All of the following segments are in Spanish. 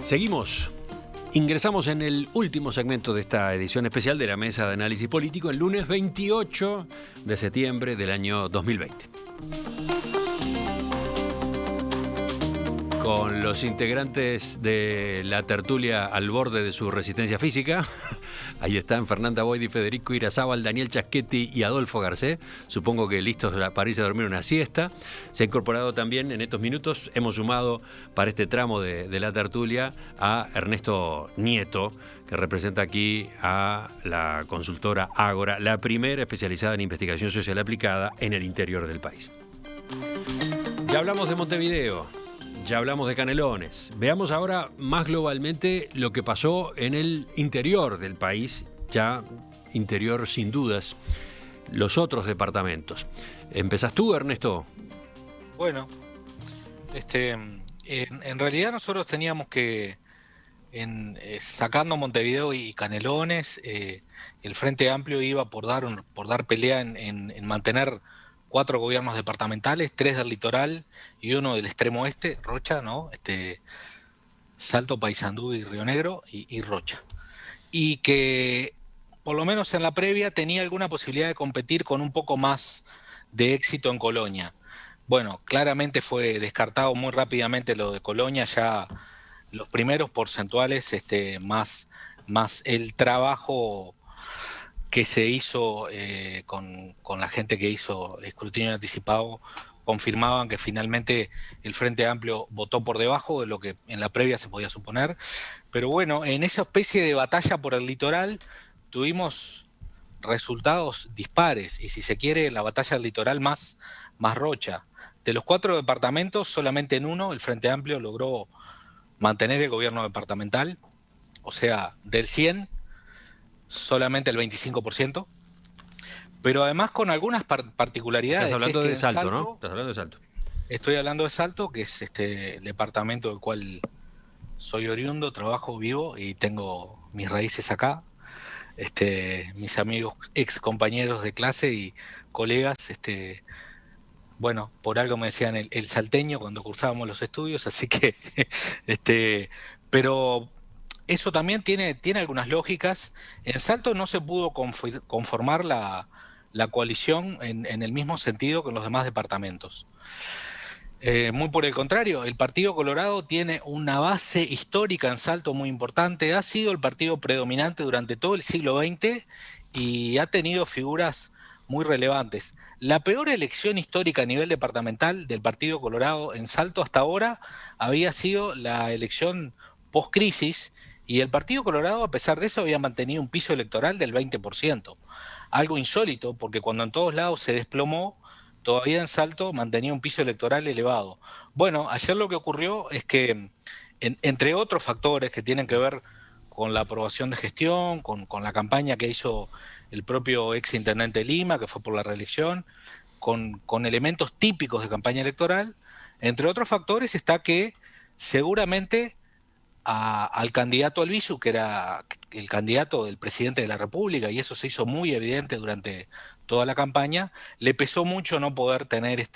Seguimos. Ingresamos en el último segmento de esta edición especial de la Mesa de Análisis Político el lunes 28 de septiembre del año 2020. Con los integrantes de la tertulia al borde de su resistencia física, ahí están Fernanda Boyd y Federico Irazábal, Daniel Chaschetti y Adolfo Garcés, supongo que listos para irse a dormir una siesta. Se ha incorporado también en estos minutos, hemos sumado para este tramo de la tertulia a Ernesto Nieto, que representa aquí a la consultora Ágora, la primera especializada en investigación social aplicada en el interior del país. Ya hablamos de Montevideo. Ya hablamos de Canelones. Veamos ahora más globalmente lo que pasó en el interior del país, ya interior sin dudas, los otros departamentos. ¿Empezás tú, Ernesto? Bueno, en realidad nosotros teníamos que, sacando Montevideo y Canelones, el Frente Amplio iba por dar pelea en mantener 4 gobiernos departamentales, 3 del litoral y 1 del extremo oeste, Rocha, ¿no? Salto, Paysandú y Río Negro y Rocha. Y que, por lo menos en la previa, tenía alguna posibilidad de competir con un poco más de éxito en Colonia. Bueno, claramente fue descartado muy rápidamente lo de Colonia, ya los primeros porcentuales, más el trabajo que se hizo con la gente que hizo el escrutinio anticipado, confirmaban que finalmente el Frente Amplio votó por debajo de lo que en la previa se podía suponer. Pero bueno, en esa especie de batalla por el litoral tuvimos resultados dispares, y si se quiere, la batalla del litoral más Rocha. De los 4 departamentos, solamente en uno el Frente Amplio logró mantener el gobierno departamental, o sea, del 100, solamente el 25%, pero además con algunas particularidades. Estás hablando que de en Salto, ¿no? Estás hablando de Salto. Estoy hablando de Salto, que es el departamento del cual soy oriundo, trabajo, vivo y tengo mis raíces acá. Mis amigos, ex compañeros de clase y colegas, bueno, por algo me decían el salteño cuando cursábamos los estudios, así que, pero eso también tiene algunas lógicas. En Salto no se pudo conformar la coalición en el mismo sentido que en los demás departamentos. Muy por el contrario, el Partido Colorado tiene una base histórica en Salto muy importante, ha sido el partido predominante durante todo el siglo XX y ha tenido figuras muy relevantes. La peor elección histórica a nivel departamental del Partido Colorado en Salto hasta ahora había sido la elección post-crisis, y el Partido Colorado, a pesar de eso, había mantenido un piso electoral del 20%. Algo insólito, porque cuando en todos lados se desplomó, todavía en Salto mantenía un piso electoral elevado. Bueno, ayer lo que ocurrió es que, entre otros factores que tienen que ver con la aprobación de gestión, con la campaña que hizo el propio ex intendente de Lima, que fue por la reelección, con elementos típicos de campaña electoral, entre otros factores está que seguramente al candidato Albizu, que era el candidato del presidente de la República, y eso se hizo muy evidente durante toda la campaña, le pesó mucho no poder tener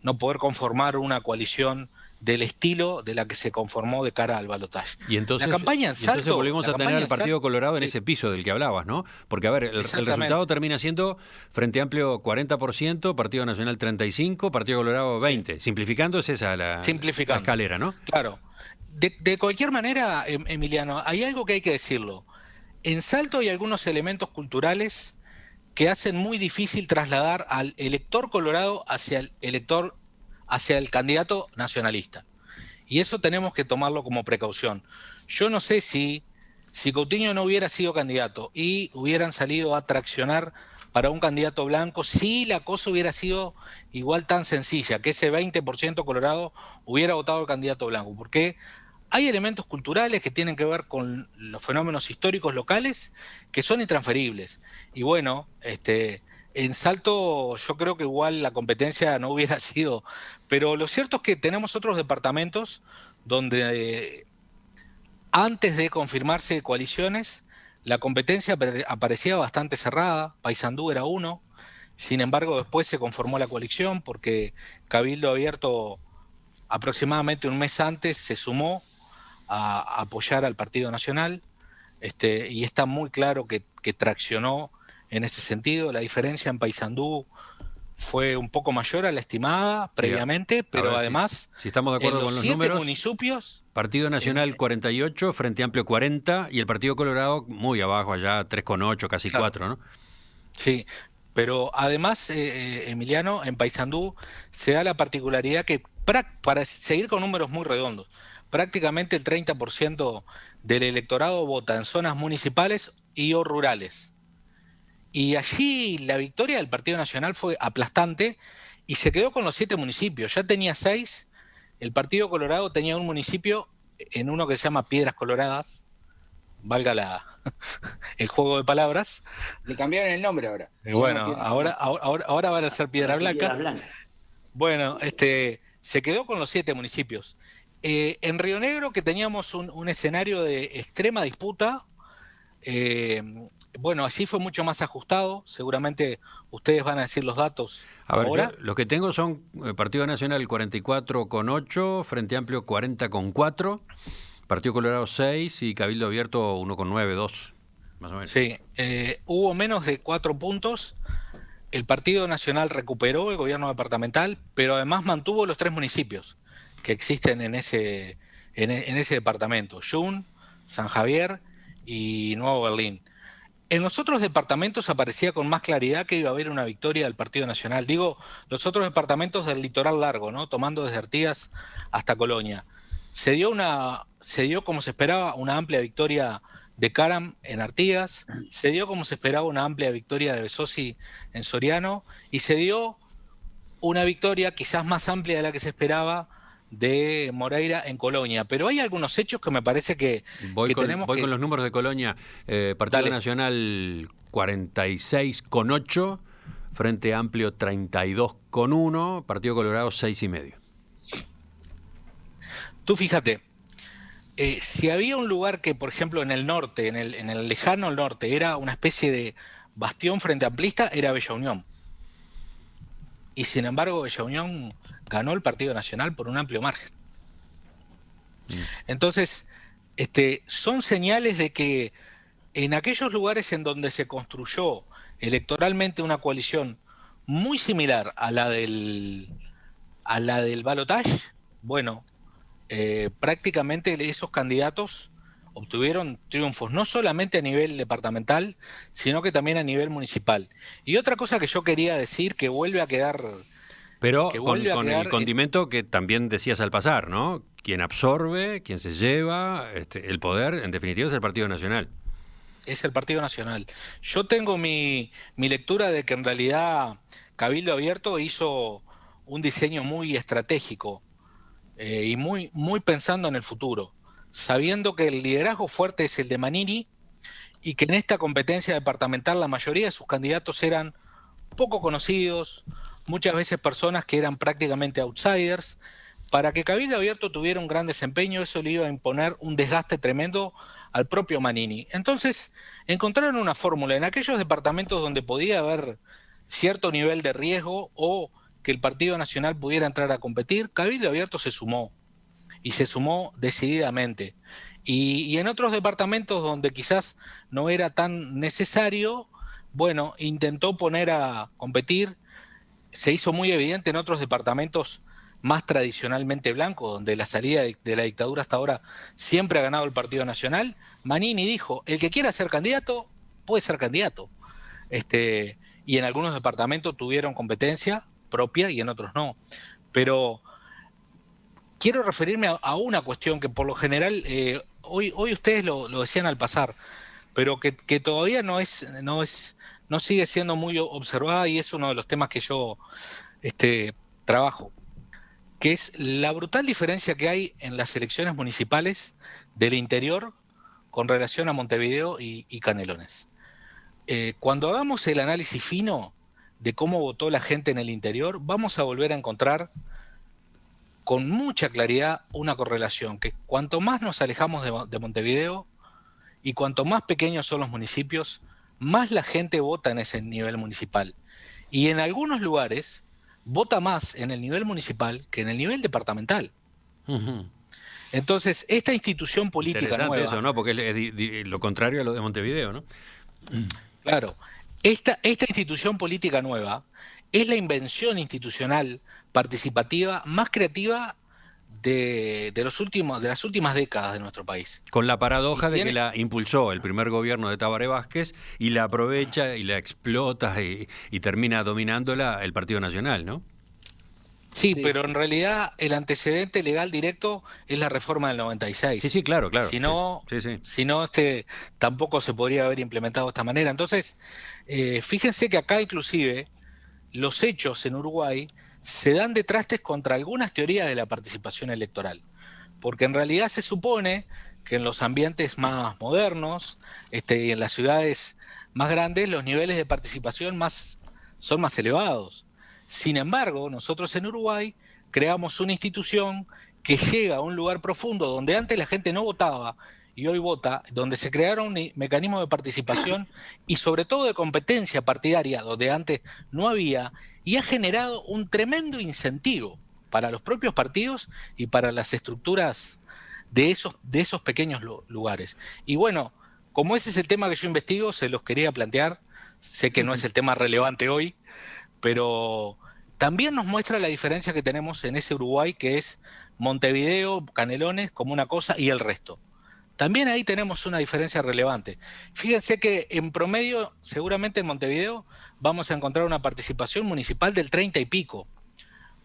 no poder conformar una coalición del estilo de la que se conformó de cara al balotaje. Y entonces, La campaña en Salto, volvimos a tener al Partido Colorado en ese piso del que hablabas, ¿no? Porque, a ver, el resultado termina siendo Frente Amplio 40%, Partido Nacional 35%, Partido Colorado 20%. Sí. Simplificando, es esa la escalera, ¿no? Claro. De cualquier manera, Emiliano, hay algo que hay que decirlo. En Salto hay algunos elementos culturales que hacen muy difícil trasladar al elector colorado hacia el candidato nacionalista. Y eso tenemos que tomarlo como precaución. Yo no sé si Coutinho no hubiera sido candidato y hubieran salido a traccionar para un candidato blanco, si la cosa hubiera sido igual tan sencilla, que ese 20% colorado hubiera votado al candidato blanco. Porque hay elementos culturales que tienen que ver con los fenómenos históricos locales que son intransferibles. Y bueno, en Salto yo creo que igual la competencia no hubiera sido, pero lo cierto es que tenemos otros departamentos donde antes de confirmarse coaliciones, la competencia aparecía bastante cerrada. Paysandú era uno, sin embargo después se conformó la coalición porque Cabildo Abierto aproximadamente un mes antes se sumó a apoyar al Partido Nacional, y está muy claro que traccionó en ese sentido. La diferencia en Paysandú fue un poco mayor a la estimada Sí, previamente, a pero ver además si estamos de en acuerdo los con los 7 números. municipios, Partido en, Nacional 48, Frente Amplio 40 y el Partido Colorado muy abajo, allá 3,8, casi claro, 4, ¿no? sí, pero además, Emiliano, en Paysandú se da la particularidad que, para seguir con números muy redondos, prácticamente el 30% del electorado vota en zonas municipales y o rurales. Y allí la victoria del Partido Nacional fue aplastante y se quedó con los 7 municipios. Ya tenía 6, el Partido Colorado tenía un municipio en uno que se llama Piedras Coloradas, valga el juego de palabras. Le cambiaron el nombre ahora. Y Se llama bueno, Piedras Blancas. ahora van a ser Ahora Piedras son Piedras Blancas. Blancas. Bueno, se quedó con los 7 municipios. En Río Negro, que teníamos un escenario de extrema disputa, eh, bueno, allí fue mucho más ajustado. Seguramente ustedes van a decir los datos A ver, yo ahora. los que tengo son Partido Nacional 44,8, Frente Amplio 40,4, Partido Colorado 6 y Cabildo Abierto 1,9, 2, más o menos. Sí, hubo menos de 4 puntos. El Partido Nacional recuperó el gobierno departamental, pero además mantuvo los 3 municipios que existen en ese departamento: Jun, San Javier y Nuevo Berlín. En los otros departamentos aparecía con más claridad que iba a haber una victoria del Partido Nacional. Digo, los otros departamentos del litoral largo, ¿no? Tomando desde Artigas hasta Colonia. Se dio como se esperaba una amplia victoria de Caram en Artigas, se dio como se esperaba una amplia victoria de Besosi en Soriano, y se dio una victoria quizás más amplia de la que se esperaba de Moreira en Colonia. Pero hay algunos hechos que me parece Voy que con, tenemos voy con que... los números de Colonia. Partido Dale. Nacional 46,8, Frente Amplio 32,1, Partido Colorado 6,5. Tú fíjate, si había un lugar que, por ejemplo, en el norte, en el lejano norte, era una especie de bastión frente amplista, era Bella Unión. Y sin embargo, Bella Unión ganó el Partido Nacional por un amplio margen. Mm. Entonces, son señales de que en aquellos lugares en donde se construyó electoralmente una coalición muy similar a la del balotaje, bueno, prácticamente esos candidatos obtuvieron triunfos, no solamente a nivel departamental, sino que también a nivel municipal. Y otra cosa que yo quería decir que Pero vuelve a con el quedar condimento que también decías al pasar, ¿no? Quien absorbe, quien se lleva el poder, en definitiva, es el Partido Nacional. es el Partido Nacional. Yo tengo mi lectura de que en realidad Cabildo Abierto hizo un diseño muy estratégico, y muy pensando en el futuro, sabiendo que el liderazgo fuerte es el de Manini y que en esta competencia departamental la mayoría de sus candidatos eran poco conocidos, muchas veces personas que eran prácticamente outsiders. Para que Cabildo Abierto tuviera un gran desempeño, eso le iba a imponer un desgaste tremendo al propio Manini. Entonces, encontraron una fórmula en aquellos departamentos donde podía haber cierto nivel de riesgo o que el Partido Nacional pudiera entrar a competir. Cabildo Abierto se sumó, y se sumó decididamente. Y en otros departamentos donde quizás no era tan necesario, bueno, intentó poner a competir. Se hizo muy evidente en otros departamentos más tradicionalmente blancos, donde la salida de la dictadura hasta ahora siempre ha ganado el Partido Nacional. Manini dijo: el que quiera ser candidato, puede ser candidato. Y en algunos departamentos tuvieron competencia propia y en otros no. Pero quiero referirme a una cuestión que por lo general, hoy ustedes lo decían al pasar, pero que todavía no sigue siendo muy observada, y es uno de los temas que yo trabajo, que es la brutal diferencia que hay en las elecciones municipales del interior con relación a Montevideo y Canelones. Cuando hagamos el análisis fino de cómo votó la gente en el interior, vamos a volver a encontrar con mucha claridad una correlación, que cuanto más nos alejamos de Montevideo y cuanto más pequeños son los municipios, más la gente vota en ese nivel municipal. Y en algunos lugares vota más en el nivel municipal que en el nivel departamental. Ujú. Entonces, esta institución política Interesante nueva, eso, ¿no? Porque es lo contrario a lo de Montevideo, ¿no? claro, esta institución política nueva es la invención institucional participativa más creativa de las últimas décadas de nuestro país. Con la Y paradoja de que tiene, la impulsó el primer gobierno de Tabaré Vázquez y la aprovecha y la explota y termina dominándola el Partido Nacional, ¿no? sí, Sí. pero en realidad el antecedente legal directo es la reforma del Sí, 96. sí, claro, claro. Si Sí, no, sí, sí. si no tampoco se podría haber implementado de esta manera. Entonces, fíjense que acá inclusive los hechos en Uruguay se dan de trastes contra algunas teorías de la participación electoral, porque en realidad se supone que en los ambientes más modernos, y en las ciudades más grandes, los niveles de participación son más elevados. Sin embargo, nosotros en Uruguay creamos una institución que llega a un lugar profundo donde antes la gente no votaba y hoy vota, donde se crearon mecanismos de participación y sobre todo de competencia partidaria, donde antes no había, y ha generado un tremendo incentivo para los propios partidos y para las estructuras de esos pequeños lugares. Y bueno, como ese es el tema que yo investigo, se los quería plantear. Sé que no es el tema relevante hoy, pero también nos muestra la diferencia que tenemos en ese Uruguay que es Montevideo, Canelones como una cosa y el resto. También ahí tenemos una diferencia relevante. Fíjense que en promedio, seguramente en Montevideo, vamos a encontrar una participación municipal del 30 y pico.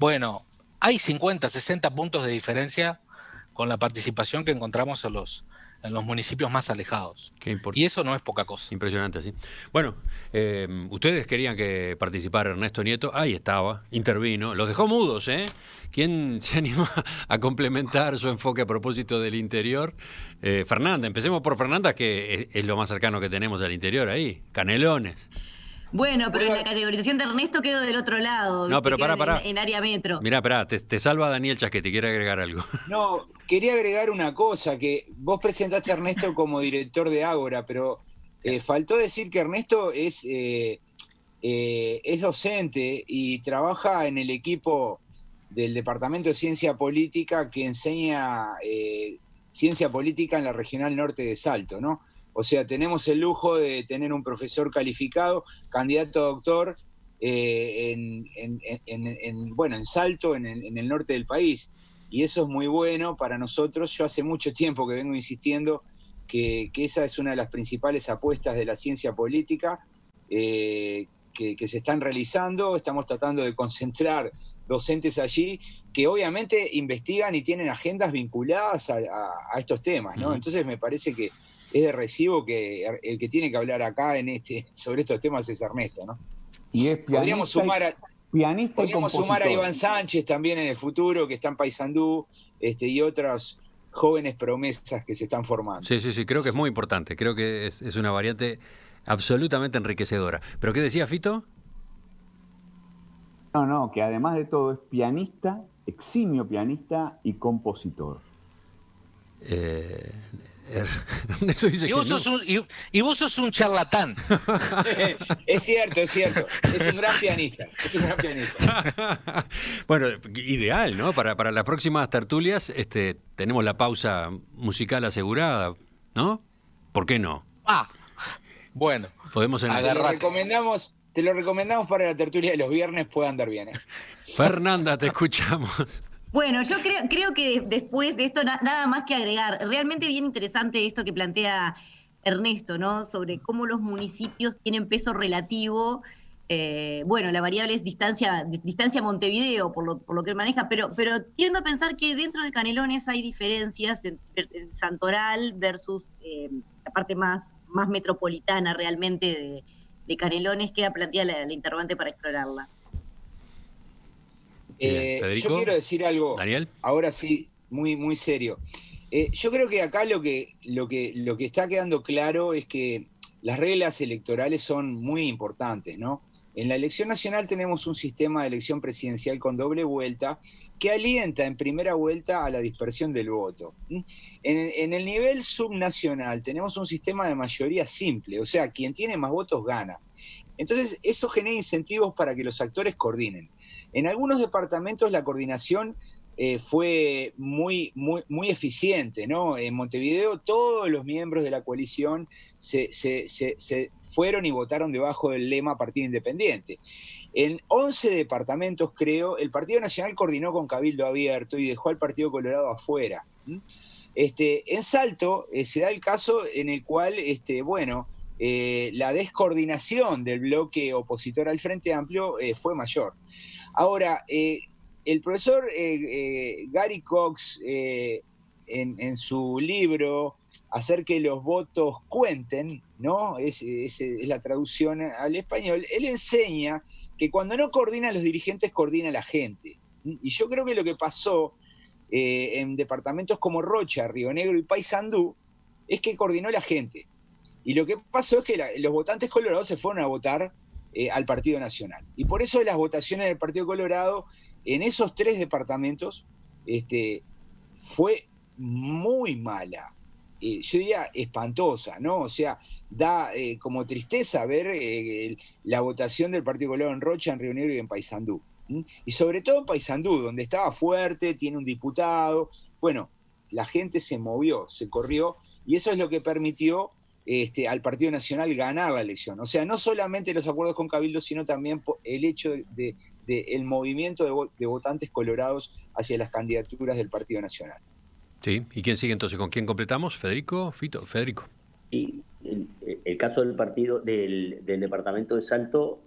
Bueno, hay 50, 60 puntos de diferencia con la participación que encontramos en los municipios más alejados. Qué Y eso no es poca cosa. impresionante, sí. Bueno, ustedes querían que participara Ernesto Nieto, ahí estaba, intervino, los dejó mudos, ¿eh? ¿Quién se anima a complementar su enfoque a propósito del interior? Fernanda, empecemos por Fernanda, que es lo más cercano que tenemos al interior ahí, Canelones. Bueno, pero en Bueno, la categorización de Ernesto quedo del otro lado, No, ¿viste? pero Quedo pará. en área metro. Mirá, pará, te salva Daniel Chasquetti, quiere agregar algo. no, quería agregar una cosa, que vos presentaste a Ernesto como director de Ágora, pero faltó decir que Ernesto es docente y trabaja en el equipo del Departamento de Ciencia Política que enseña ciencia política en la Regional Norte de Salto, ¿no? O sea, tenemos el lujo de tener un profesor calificado, candidato a doctor, bueno, en Salto, en el norte del país. Y eso es muy bueno para nosotros. Yo hace mucho tiempo que vengo insistiendo que esa es una de las principales apuestas de la ciencia política que se están realizando. Estamos tratando de concentrar docentes allí que obviamente investigan y tienen agendas vinculadas a estos temas, ¿no? Entonces me parece que es de recibo que el que tiene que hablar acá sobre estos temas es Ernesto, ¿no? Y es Podríamos pianista y sumar compositor. a Iván Sánchez también en el futuro, que está en Paysandú, y otras jóvenes promesas que se están formando. Sí, sí, sí, creo que es muy importante, creo que es una variante absolutamente enriquecedora. ¿Pero qué decía Fito? No, que además de todo es pianista, eximio pianista y compositor. Eso dice Y que vos, no. y vos sos un charlatán. Es cierto, es cierto. Es un gran pianista. Es un gran pianista. Bueno, ideal, ¿no? Para las próximas tertulias tenemos la pausa musical asegurada, ¿no? ¿Por qué no? Ah, bueno. Podemos en Agarrate. Te lo recomendamos para la tertulia de los viernes, puede andar bien. Fernanda, te escuchamos. Bueno, yo creo que después de esto nada más que agregar. Realmente bien interesante esto que plantea Ernesto, ¿no? Sobre cómo los municipios tienen peso relativo. Bueno, la variable es distancia Montevideo, por lo que él maneja, pero tiendo a pensar que dentro de Canelones hay diferencias en Santoral versus la parte más metropolitana realmente de Canelones. Queda planteada la interrogante para explorarla. Yo quiero decir algo, Daniel. ahora sí, muy, muy serio. Yo creo que acá lo que está quedando claro es que las reglas electorales son muy importantes, ¿no? En la elección nacional tenemos un sistema de elección presidencial con doble vuelta que alienta en primera vuelta a la dispersión del voto. En el nivel subnacional tenemos un sistema de mayoría simple, o sea, quien tiene más votos gana. Entonces, eso genera incentivos para que los actores coordinen. En algunos departamentos la coordinación fue muy eficiente, ¿no? En Montevideo todos los miembros de la coalición se fueron y votaron debajo del lema Partido Independiente. En 11 departamentos, creo, el Partido Nacional coordinó con Cabildo Abierto y dejó al Partido Colorado afuera. En Salto se da el caso en el cual, la descoordinación del bloque opositor al Frente Amplio fue mayor. Ahora, el profesor Gary Cox, en su libro Hacer que los votos cuenten, ¿no? Es la traducción al español. Él enseña que cuando no coordinan los dirigentes, coordina la gente. Y yo creo que lo que pasó en departamentos como Rocha, Río Negro y Paysandú es que coordinó la gente. Y lo que pasó es que los votantes colorados se fueron a votar al Partido Nacional. Y por eso las votaciones del Partido Colorado en esos 3 departamentos fue muy mala. Yo diría espantosa, ¿no? O sea, da como tristeza ver la votación del Partido Colorado en Rocha, en Río Negro y en Paysandú. Y sobre todo en Paysandú, donde estaba fuerte, tiene un diputado. Bueno, la gente se movió, se corrió, y eso es lo que permitió al Partido Nacional ganar la elección. O sea, no solamente los acuerdos con Cabildo, sino también el hecho del movimiento de votantes colorados hacia las candidaturas del Partido Nacional. Sí, ¿y quién sigue entonces? ¿Con quién completamos? ¿Federico? ¿Fito? Federico. Y el caso del partido del departamento de Salto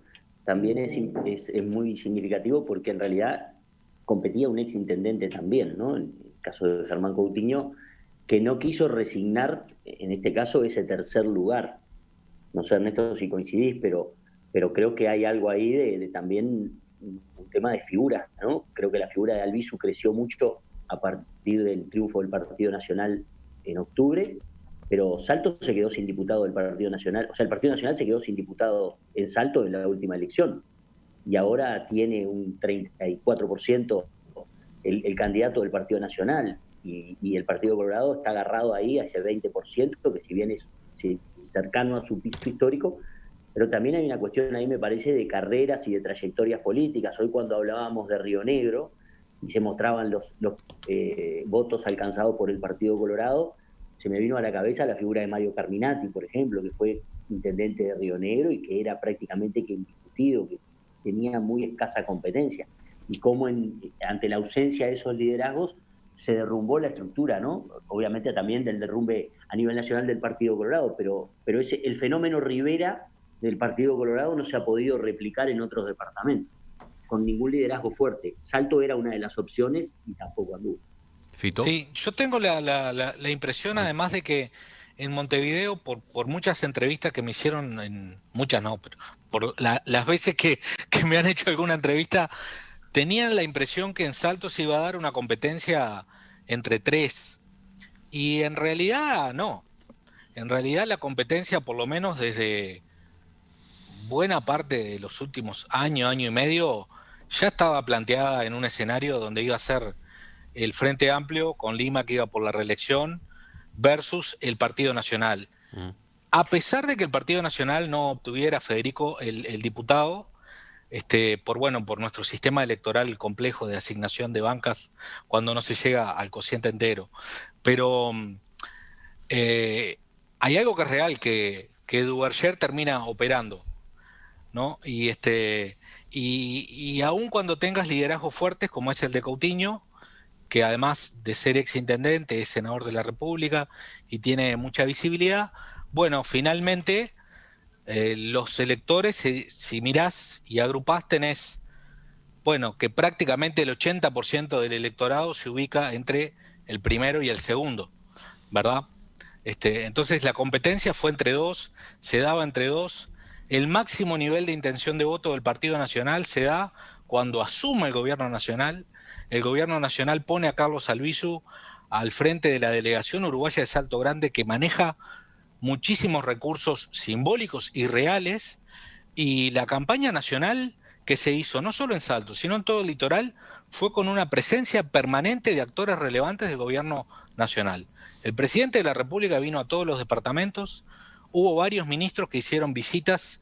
también es muy significativo porque en realidad competía un ex intendente también, ¿no? En el caso de Germán Coutinho, que no quiso resignar, en este caso, ese tercer lugar. No sé, Ernesto, si coincidís, pero creo que hay algo ahí de también un tema de figura, ¿no? Creo que la figura de Albizu creció mucho a partir del triunfo del Partido Nacional en octubre, pero Salto se quedó sin diputado del Partido Nacional, o sea, el Partido Nacional se quedó sin diputado en Salto en la última elección, y ahora tiene un 34% el candidato del Partido Nacional, y el Partido Colorado está agarrado ahí hacia el 20%, que si bien es cercano a su piso histórico, pero también hay una cuestión ahí, me parece, de carreras y de trayectorias políticas. Hoy cuando hablábamos de Río Negro, y se mostraban los votos alcanzados por el Partido Colorado, se me vino a la cabeza la figura de Mario Carminati, por ejemplo, que fue intendente de Río Negro y que era prácticamente que indiscutido, que tenía muy escasa competencia. Y cómo ante la ausencia de esos liderazgos se derrumbó la estructura, ¿no? Obviamente también del derrumbe a nivel nacional del Partido Colorado, pero el fenómeno Rivera del Partido Colorado no se ha podido replicar en otros departamentos, con ningún liderazgo fuerte. Salto era una de las opciones y tampoco anduvo. ¿Fito? Sí, yo tengo la impresión, además, de que en Montevideo, por muchas entrevistas que me hicieron, muchas no, pero por las veces que me han hecho alguna entrevista, tenían la impresión que en Salto se iba a dar una competencia entre 3. Y en realidad no. En realidad la competencia, por lo menos desde buena parte de los últimos año y medio, ya estaba planteada en un escenario donde iba a ser el Frente Amplio, con Lima, que iba por la reelección, versus el Partido Nacional. A pesar de que el Partido Nacional no obtuviera, Federico, el diputado, por nuestro sistema electoral complejo de asignación de bancas cuando no se llega al cociente entero. Pero hay algo que es real, que Duverger termina operando, ¿no? Y aun cuando tengas liderazgos fuertes como es el de Coutinho, que además de ser exintendente es senador de la República y tiene mucha visibilidad, bueno, finalmente los electores, si mirás y agrupás, tenés, bueno, que prácticamente el 80% del electorado se ubica entre el primero y el segundo, ¿verdad? Entonces la competencia fue entre 2, se daba entre 2. El máximo nivel de intención de voto del Partido Nacional se da cuando asume el gobierno nacional. El gobierno nacional pone a Carlos Albizu al frente de la delegación uruguaya de Salto Grande, que maneja muchísimos recursos simbólicos y reales, y la campaña nacional que se hizo no solo en Salto, sino en todo el litoral, fue con una presencia permanente de actores relevantes del gobierno nacional. El presidente de la República vino a todos los departamentos, hubo varios ministros que hicieron visitas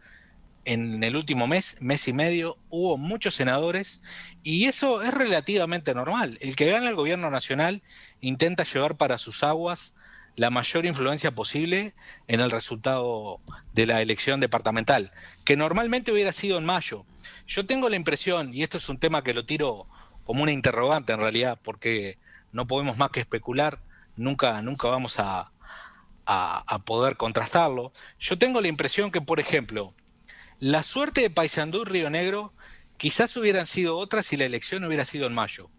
en el último mes, mes y medio, hubo muchos senadores y eso es relativamente normal. El que gana el gobierno nacional intenta llevar para sus aguas la mayor influencia posible en el resultado de la elección departamental, que normalmente hubiera sido en mayo. Yo tengo la impresión, y esto es un tema que lo tiro como una interrogante en realidad, porque no podemos más que especular, nunca vamos a poder contrastarlo. Yo tengo la impresión que, por ejemplo, la suerte de Paysandú y Río Negro quizás hubieran sido otras si la elección hubiera sido en mayo.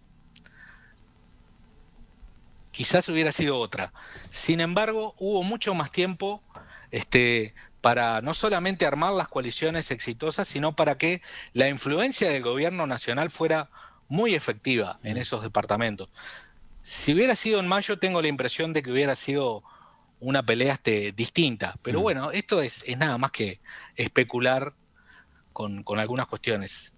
Quizás hubiera sido otra. Sin embargo, hubo mucho más tiempo para no solamente armar las coaliciones exitosas, sino para que la influencia del gobierno nacional fuera muy efectiva en esos departamentos. Si hubiera sido en mayo, tengo la impresión de que hubiera sido una pelea distinta. Pero bueno, esto es nada más que especular con algunas cuestiones.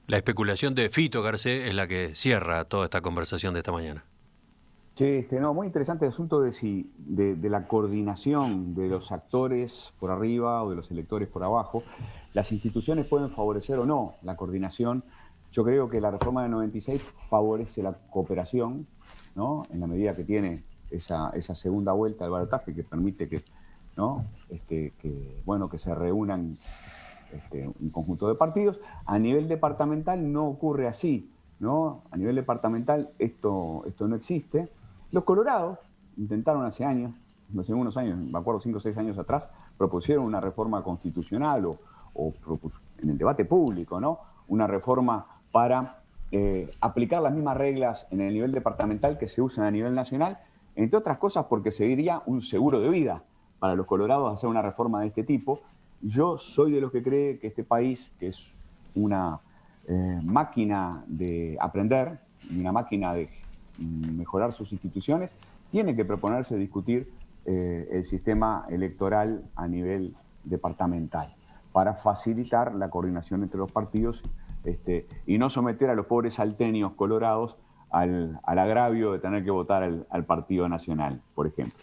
La especulación de Fito Garcés es la que cierra toda esta conversación de esta mañana. Sí, no, muy interesante el asunto de la coordinación de los actores por arriba o de los electores por abajo. Las instituciones pueden favorecer o no la coordinación. Yo creo que la reforma del 96 favorece la cooperación, ¿no? En la medida que tiene esa segunda vuelta del balotaje que permite que, ¿no? que se reúnan un conjunto de partidos. A nivel departamental no ocurre así, ¿no? A nivel departamental esto no existe. Los colorados intentaron hace unos años, me acuerdo 5 o 6 años atrás, propusieron una reforma constitucional o en el debate público, ¿no? Una reforma para aplicar las mismas reglas en el nivel departamental que se usan a nivel nacional, entre otras cosas porque seguiría un seguro de vida para los colorados hacer una reforma de este tipo. Yo soy de los que cree que este país, que es una máquina de aprender, una máquina de mejorar sus instituciones, tiene que proponerse discutir el sistema electoral a nivel departamental para facilitar la coordinación entre los partidos y no someter a los pobres salteños colorados al agravio de tener que votar al Partido Nacional, por ejemplo.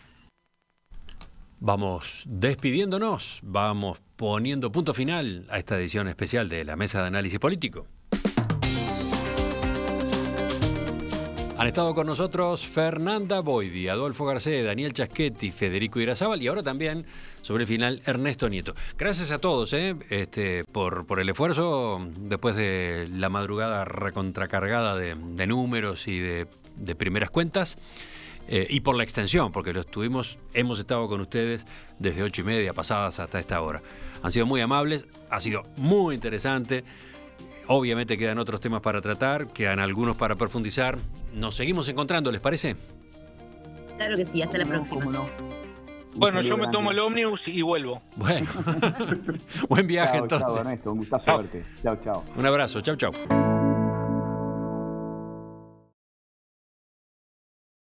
Vamos despidiéndonos, vamos poniendo punto final a esta edición especial de la Mesa de Análisis Político. Han estado con nosotros Fernanda Boidi, Adolfo Garcés, Daniel Chaschetti, Federico Irazábal y ahora también, sobre el final, Ernesto Nieto. Gracias a todos por el esfuerzo después de la madrugada recontracargada de números y de primeras cuentas. Y por la extensión, porque hemos estado con ustedes desde 8:30 pasadas hasta esta hora. Han sido muy amables, ha sido muy interesante. Obviamente quedan otros temas para tratar, quedan algunos para profundizar. Nos seguimos encontrando, ¿les parece? Claro que sí, hasta la próxima. No. Bueno, yo me tomo el ómnibus y vuelvo. Bueno, buen viaje Chao, entonces. Chao, Ernesto, un gustazo verte. Chao. Un abrazo, chau.